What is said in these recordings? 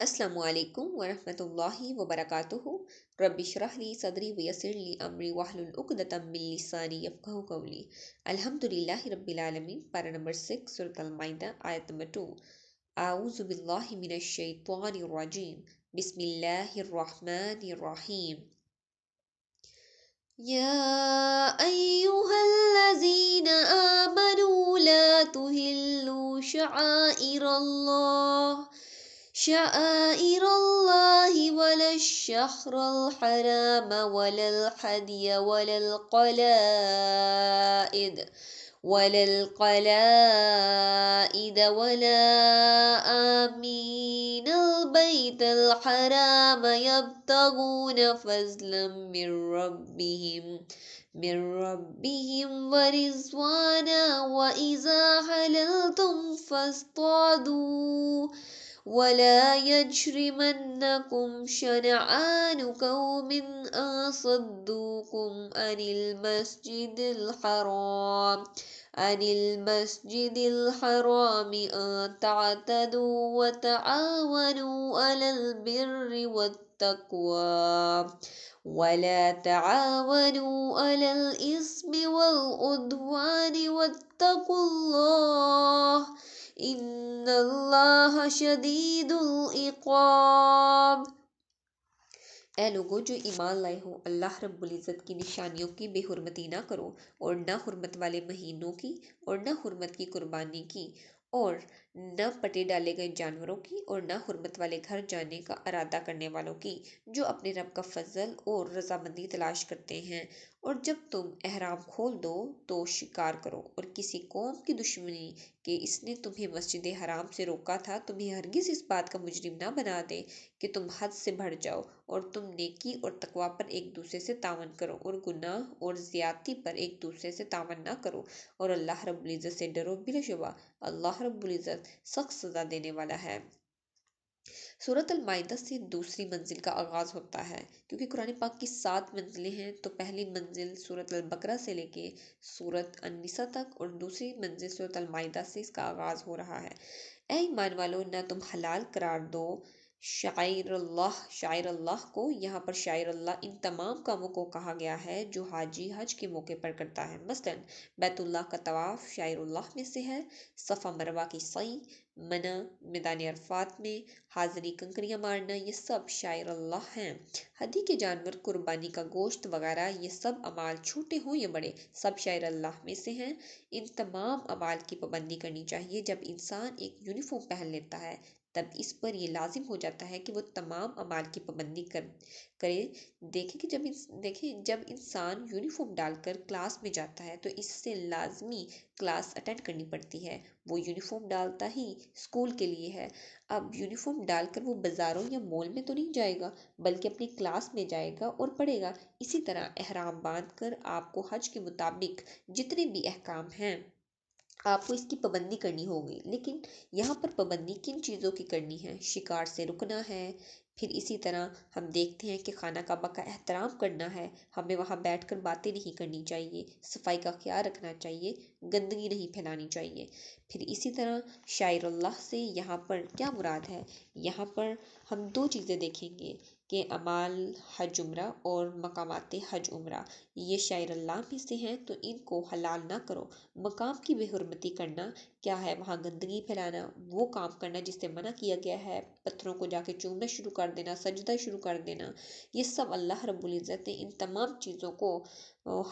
السلام علیکم ورحمۃ اللہ وبرکاتہ۔ رب اشرح لی صدری ویسر لی امری واحلل عقدۃ من لسانی یفقہوا قولی۔ الحمدللہ رب العالمین۔ پارہ نمبر 6 سورۃ المائدہ آیت نمبر 2۔ اعوذ باللہ من الشیطان الرجیم، بسم اللہ الرحمن الرحیم۔ یا ایہا الذین آمنوا لا تحلوا شعائر اللہ ولا الشہر الحرام ولا الحدی ولا القلائد ولا آمین البیت الحرام یبتغون فضلا من ربهم ورضوانا وإذا حللتم فاصطادوا ولا يجرمنكم شنآن قوم أن صدوكم عن المسجد الحرام أن تعتدوا وتعاونوا على البر والتقوى ولا تعاونوا على الإثم والعدوان واتقوا الله ان اللہ شدید العقاب۔ اے لوگو جو ایمان لائے ہو، اللہ رب العزت کی نشانیوں کی بے حرمتی نہ کرو، اور نہ حرمت والے مہینوں کی، اور نہ حرمت کی قربانی کی، اور نہ پٹے ڈالے گئے جانوروں کی، اور نہ حرمت والے گھر جانے کا ارادہ کرنے والوں کی، جو اپنے رب کا فضل اور رضامندی تلاش کرتے ہیں۔ اور جب تم احرام کھول دو تو شکار کرو، اور کسی قوم کی دشمنی کہ اس نے تمہیں مسجد حرام سے روکا تھا تمہیں ہرگز اس بات کا مجرم نہ بنا دے کہ تم حد سے بڑھ جاؤ، اور تم نیکی اور تقوی پر ایک دوسرے سے تعاون کرو، اور گناہ اور زیادتی پر ایک دوسرے سے تعاون نہ کرو، اور اللہ رب العزت سے ڈرو، بلا شبہ اللہ رب العزت سخت سزا دینے والا ہے۔ سورۃ المائدہ سے دوسری منزل کا آغاز ہوتا ہے، کیونکہ قرآن پاک کی 7 منزلیں ہیں، تو پہلی منزل سورۃ البقرہ سے لے کے سورۃ النساء تک، اور دوسری منزل سورۃ المائدہ سے اس کا آغاز ہو رہا ہے۔ اے ایمان والو، نہ تم حلال قرار دو شاعر اللہ کو۔ یہاں پر شاعر اللہ ان تمام کاموں کو کہا گیا ہے جو حاجی حج کے موقع پر کرتا ہے۔ مثلا بیت اللہ کا طواف شاعر اللہ میں سے ہے، صفا مروہ کی سعی، منع میدان عرفات میں حاضری کنکریاں مارنا، یہ سب شاعر اللہ ہیں۔ ہدی کے جانور، قربانی کا گوشت وغیرہ، یہ سب اعمال چھوٹے ہوں یا بڑے سب شاعر اللہ میں سے ہیں۔ ان تمام اعمال کی پابندی کرنی چاہیے۔ جب انسان ایک یونیفارم پہن لیتا ہے تب اس پر یہ لازم ہو جاتا ہے کہ وہ تمام اعمال کی پابندی کرے۔ دیکھیں جب انسان یونیفارم ڈال کر کلاس میں جاتا ہے تو اس سے لازمی کلاس اٹینڈ کرنی پڑتی ہے۔ وہ یونیفارم ڈالتا ہی اسکول کے لیے ہے۔ اب یونیفارم ڈال کر وہ بازاروں یا مال میں تو نہیں جائے گا، بلکہ اپنی کلاس میں جائے گا اور پڑھے گا۔ اسی طرح احرام باندھ کر آپ کو حج کے مطابق جتنے بھی احکام ہیں آپ کو اس کی پابندی کرنی ہوگی۔ لیکن یہاں پر پابندی کن چیزوں کی کرنی ہے؟ شکار سے رکنا ہے، پھر اسی طرح ہم دیکھتے ہیں کہ خانہ کعبہ کا احترام کرنا ہے، ہمیں وہاں بیٹھ کر باتیں نہیں کرنی چاہیے، صفائی کا خیال رکھنا چاہیے، گندگی نہیں پھیلانی چاہیے۔ پھر اسی طرح شاعر اللہ سے یہاں پر کیا مراد ہے؟ یہاں پر ہم 2 چیزیں دیکھیں گے کہ اعمال حج عمرہ اور مقامات حج عمرہ، یہ شاعر اللہ میں سے ہیں، تو ان کو حلال نہ کرو۔ مقام کی بے حرمتی کرنا کیا ہے؟ وہاں گندگی پھیلانا، وہ کام کرنا جس سے منع کیا گیا ہے، پتھروں کو جا کے چومنا شروع کر دینا، سجدہ شروع کر دینا، یہ سب اللہ رب العزت نے ان تمام چیزوں کو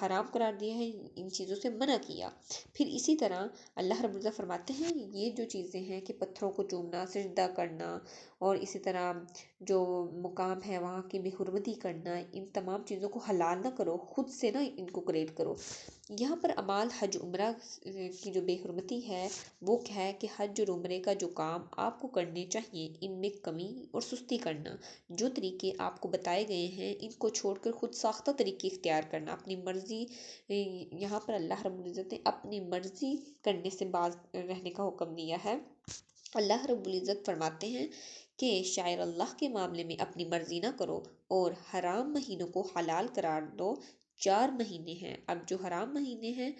حرام قرار دیا ہے، ان چیزوں سے منع کیا۔ پھر اسی طرح اللہ رب العزت فرماتے ہیں یہ جو چیزیں ہیں کہ پتھروں کو چومنا، سجدہ کرنا، اور اسی طرح جو مقام ہے وہاں کی بے حرمتی کرنا، ان تمام چیزوں کو حلال نہ کرو، خود سے نہ ان کو کریٹ کرو۔ یہاں پر اعمال حج عمرہ کی جو بے حرمتی ہے وہ کیا ہے کہ حج اور عمرے کا جو کام آپ کو کرنے چاہیے ان میں کمی اور سستی کرنا، جو طریقے آپ کو بتائے گئے ہیں ان کو چھوڑ کر خود ساختہ طریقے اختیار کرنا، اپنی مرضی۔ یہاں پر اللہ رب العزت نے اپنی مرضی کرنے سے باز رہنے کا حکم دیا ہے۔ اللہ رب العزت فرماتے ہیں کہ شاعر اللہ کے معاملے میں اپنی مرضی نہ کرو، اور حرام مہینوں کو حلال قرار دو۔ 4 مہینے ہیں، اب جو حرام مہینے ہیں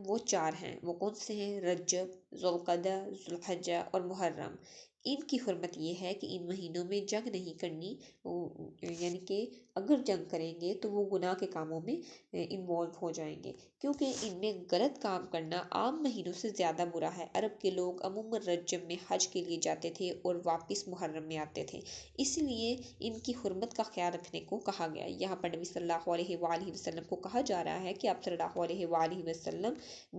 وہ 4 ہیں۔ وہ کون سے ہیں؟ رجب، ذوالقعدہ، ذوالحجہ اور محرم۔ ان کی حرمت یہ ہے کہ ان مہینوں میں جنگ نہیں کرنی، یعنی کہ اگر جنگ کریں گے تو وہ گناہ کے کاموں میں انوالو ہو جائیں گے، کیونکہ ان میں غلط کام کرنا عام مہینوں سے زیادہ برا ہے۔ عرب کے لوگ عموماً رجب میں حج کے لیے جاتے تھے اور واپس محرم میں آتے تھے، اس لیے ان کی حرمت کا خیال رکھنے کو کہا گیا۔ یہاں پر نبی صلی اللہ علیہ وآلہ وسلم کو کہا جا رہا ہے کہ آپ صلی اللہ علیہ وآلہ وسلم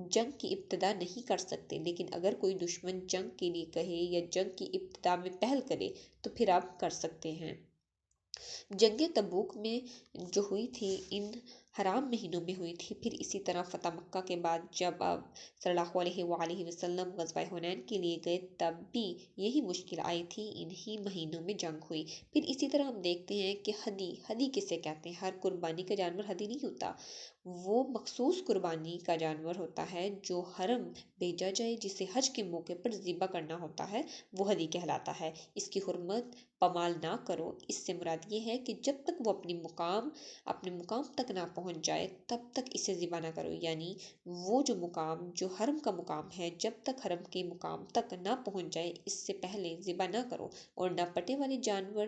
جنگ کی ابتدا نہیں کر سکتے، لیکن اگر کوئی دشمن جنگ کے لیے کہے یا جنگ کی ابتدا میں پہل کرے تو پھر آپ کر سکتے ہیں۔ جنگ تبوک میں جو ہوئی تھی ان حرام مہینوں میں ہوئی تھی، پھر اسی طرح فتح مکہ کے بعد جب آپ صلی اللہ علیہ وآلہ وسلم غزوہ حنین کے لیے گئے تب بھی یہی مشکل آئی تھی، انہی مہینوں میں جنگ ہوئی۔ پھر اسی طرح ہم دیکھتے ہیں کہ ہدی کسے کہتے ہیں؟ ہر قربانی کا جانور ہدی نہیں ہوتا، وہ مخصوص قربانی کا جانور ہوتا ہے جو حرم بھیجا جائے، جسے حج کے موقع پر ذبح کرنا ہوتا ہے، وہ ہدی کہلاتا ہے۔ اس کی حرمت پامال نہ کرو، اس سے مراد یہ ہے کہ جب تک وہ اپنے مقام تک نہ پہنچ جائے تب تک اسے ذبح نہ کرو، یعنی وہ جو حرم کا مقام ہے جب تک حرم کے مقام تک نہ پہنچ جائے اس سے پہلے ذبح نہ کرو۔ اور نہ پٹے والے جانور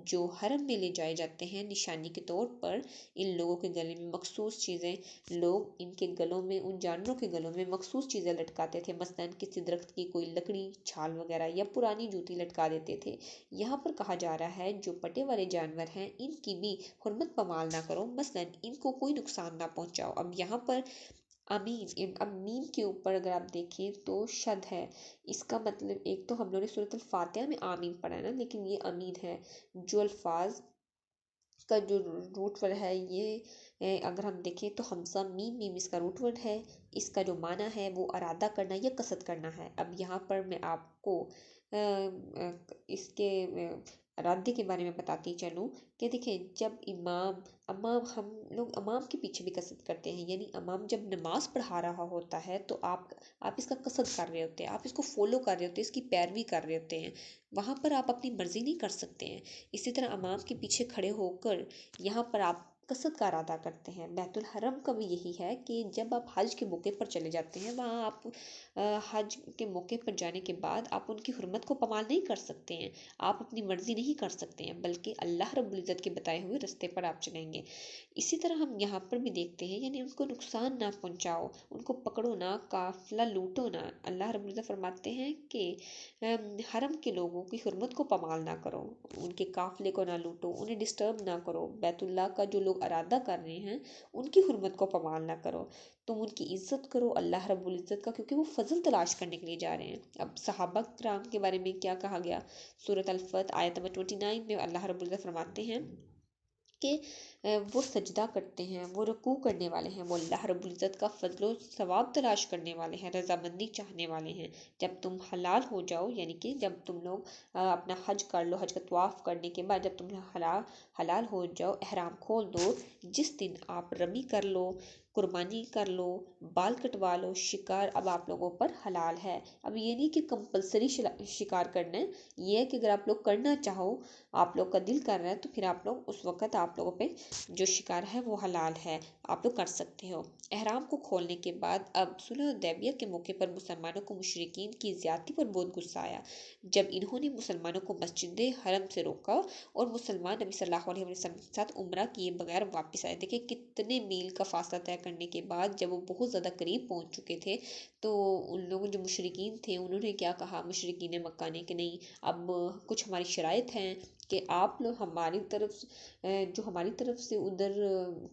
جو حرم میں لے جائے جاتے ہیں نشانی کے طور پر، ان لوگوں کے گلے میں مخصوص چیزیں، لوگ ان کے گلوں میں، ان جانوروں کے گلوں میں مخصوص چیزیں لٹکاتے تھے، مثلاً کسی درخت کی کوئی لکڑی، چھال وغیرہ یا پرانی جوتی لٹکا دیتے تھے۔ یہاں پر کہا جا رہا ہے جو پٹے والے جانور ہیں ان کی بھی حرمت پامال نہ کرو، مثلاً ان کو کوئی نقصان نہ پہنچاؤ۔ اب یہاں پر اب میم کے اوپر اگر آپ دیکھیں تو شد ہے، اس کا مطلب ایک تو ہم لوگوں نے سورۃ الفاتحہ میں آمین پڑھا ہے نا، لیکن یہ امین ہے، جو الفاظ کا جو روٹ ورڈ ہے یہ اگر ہم دیکھیں تو حمزہ میم اس کا روٹ ورڈ ہے، اس کا جو معنی ہے وہ ارادہ کرنا یا قصد کرنا ہے۔ اب یہاں پر میں آپ کو اس کے ارادے کے بارے میں بتاتی چلوں کہ دیکھیں، جب ہم لوگ امام کے پیچھے بھی قصد کرتے ہیں، یعنی امام جب نماز پڑھا رہا ہوتا ہے تو آپ اس کا قصد کر رہے ہوتے ہیں، آپ اس کو فالو کر رہے ہوتے ہیں، اس کی پیروی کر رہے ہوتے ہیں، وہاں پر آپ اپنی مرضی نہیں کر سکتے ہیں۔ اسی طرح امام کے پیچھے کھڑے ہو کر یہاں پر آپ قصد کا ارادہ کرتے ہیں۔ بیت الحرم کا بھی یہی ہے کہ جب آپ حج کے موقع پر چلے جاتے ہیں، وہاں آپ حج کے موقع پر جانے کے بعد آپ ان کی حرمت کو پامال نہیں کر سکتے ہیں، آپ اپنی مرضی نہیں کر سکتے ہیں، بلکہ اللہ رب العزت کے بتائے ہوئے راستے پر آپ چلیں گے۔ اسی طرح ہم یہاں پر بھی دیکھتے ہیں، یعنی ان کو نقصان نہ پہنچاؤ، ان کو پکڑو نہ، قافلہ لوٹو نہ۔ اللہ رب العزت فرماتے ہیں کہ حرم کے لوگوں کی حرمت کو پامال نہ کرو، ان کے قافلے کو نہ لوٹو، انہیں ڈسٹرب نہ کرو، بیت اللہ کا جو لوگ ارادہ کر رہے ہیں ان کی حرمت کو پامال نہ کرو، تم ان کی عزت کرو اللہ رب العزت کا، کیونکہ وہ فضل تلاش کرنے کے لیے جا رہے ہیں۔ اب صحابہ کرام کے بارے میں کیا کہا گیا؟ سورۃ الفتح آیت نمبر 29 میں اللہ رب العزت فرماتے ہیں کہ وہ سجدہ کرتے ہیں، وہ رکوع کرنے والے ہیں، وہ اللہ رب العزت کا فضل و ثواب تلاش کرنے والے ہیں، رضامندی چاہنے والے ہیں۔ جب تم حلال ہو جاؤ، یعنی کہ جب تم لوگ اپنا حج کر لو، حج کا طواف کرنے کے بعد جب تم حلال ہو جاؤ، احرام کھول دو، جس دن آپ رمی کر لو، قربانی کر لو، بال کٹوا لو، شکار اب آپ لوگوں پر حلال ہے۔ اب یہ نہیں کہ کمپلسری شکار کرنا ہے، یہ ہے کہ اگر آپ لوگ کرنا چاہو، آپ لوگ کا دل کر رہا ہے تو پھر آپ لوگ اس وقت آپ لوگوں پہ جو شکار ہے وہ حلال ہے، آپ لوگ کر سکتے ہو۔ احرام کو کھولنے کے بعد اب صلح حدیبیہ کے موقع پر مسلمانوں کو مشرکین کی زیادتی پر بہت غصہ آیا، جب انہوں نے مسلمانوں کو مسجد حرم سے روکا اور مسلمان نبی صلی اللہ علیہ وسلم کے ساتھ عمرہ کیے بغیر واپس آئے۔ دیکھیں کتنے میل کا فاصلہ طے کرنے کے بعد جب وہ بہت زیادہ قریب پہنچ چکے تھے تو ان لوگوں جو مشرکین تھے انہوں نے کیا کہا، مشرکین مکہ نے، کہ نہیں، اب کچھ ہماری شرائط ہیں کہ آپ لوگ ہماری طرف سے ادھر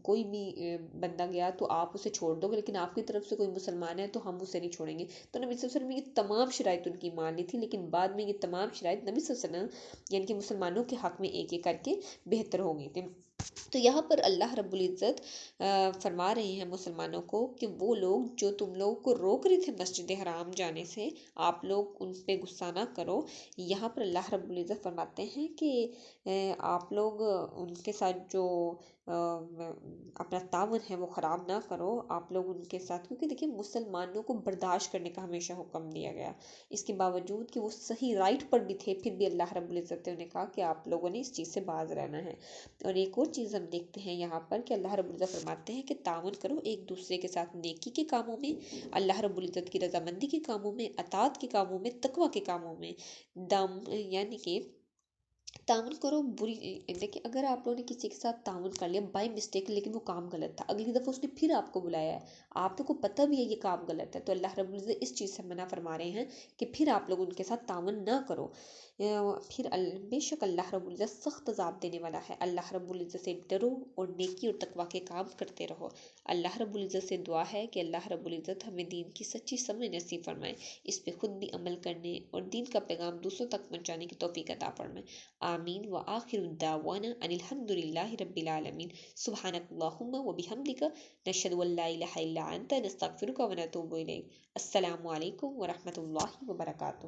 کوئی بھی بندہ گیا تو آپ اسے چھوڑ دو گے، لیکن آپ کی طرف سے کوئی مسلمان ہے تو ہم اسے نہیں چھوڑیں گے۔ تو نبی صلی اللہ علیہ وسلم نے یہ تمام شرائط ان کی مان لی تھی، لیکن بعد میں یہ تمام شرائط نبی صلی اللہ علیہ وسلم یعنی کہ مسلمانوں کے حق میں ایک ایک کر کے بہتر ہو گئی تھی۔ تو یہاں پر اللہ رب العزت فرما رہے ہیں مسلمانوں کو کہ وہ لوگ جو تم لوگوں کو روک رہے تھے مسجد حرام جانے سے، آپ لوگ ان پہ غصہ نہ کرو۔ یہاں پر اللہ رب العزت فرماتے ہیں کہ آپ لوگ ان کے ساتھ جو اپنا تعاون ہے وہ خراب نہ کرو، آپ لوگ ان کے ساتھ، کیونکہ دیکھیں مسلمانوں کو برداشت کرنے کا ہمیشہ حکم دیا گیا، اس کے باوجود کہ وہ صحیح رائٹ پر بھی تھے، پھر بھی اللہ رب العزت نے کہا کہ آپ لوگوں نے اس چیز سے باز رہنا ہے۔ اور ایک اور چیز ہم دیکھتے ہیں یہاں پر کہ اللہ رب العزت فرماتے ہیں کہ تعاون کرو ایک دوسرے کے ساتھ نیکی کے کاموں میں، اللہ رب العزت کی رضامندی کے کاموں میں، اطاعت کے کاموں میں، تقوی کے کاموں میں، یعنی کہ تعاون کرو بری، دیکھیں اگر آپ لوگوں نے کسی کے ساتھ تعاون کر لیا بائی مسٹیک لیکن وہ کام غلط تھا، اگلی دفعہ اس نے پھر آپ کو بلایا ہے، آپ کو پتہ بھی ہے یہ کام غلط ہے، تو اللہ رب العزت اس چیز سے منع فرما رہے ہیں کہ پھر آپ لوگ ان کے ساتھ تعاون نہ کرو۔ پھر بے شک اللہ رب العزت سخت عذاب دینے والا ہے۔ اللہ رب العزت سے ڈرو اور نیکی اور تقوی کے کام کرتے رہو۔ اللہ رب العزت سے دعا ہے کہ اللہ رب العزت ہمیں دین کی سچی سمجھ نصیب فرمائے، اس پہ خود بھی عمل کرنے اور دین کا پیغام دوسروں تک پہنچانے کی توفیق عطا فرمائے۔ آمین وآخر دعوانا ان الحمد للہ رب العالمین۔ سبحانک اللہم وبحمدک نشہد ان لا الہ الا انت نستغفرک ونتوب الیک۔ السلام علیکم ورحمۃ اللہ وبرکاتہ۔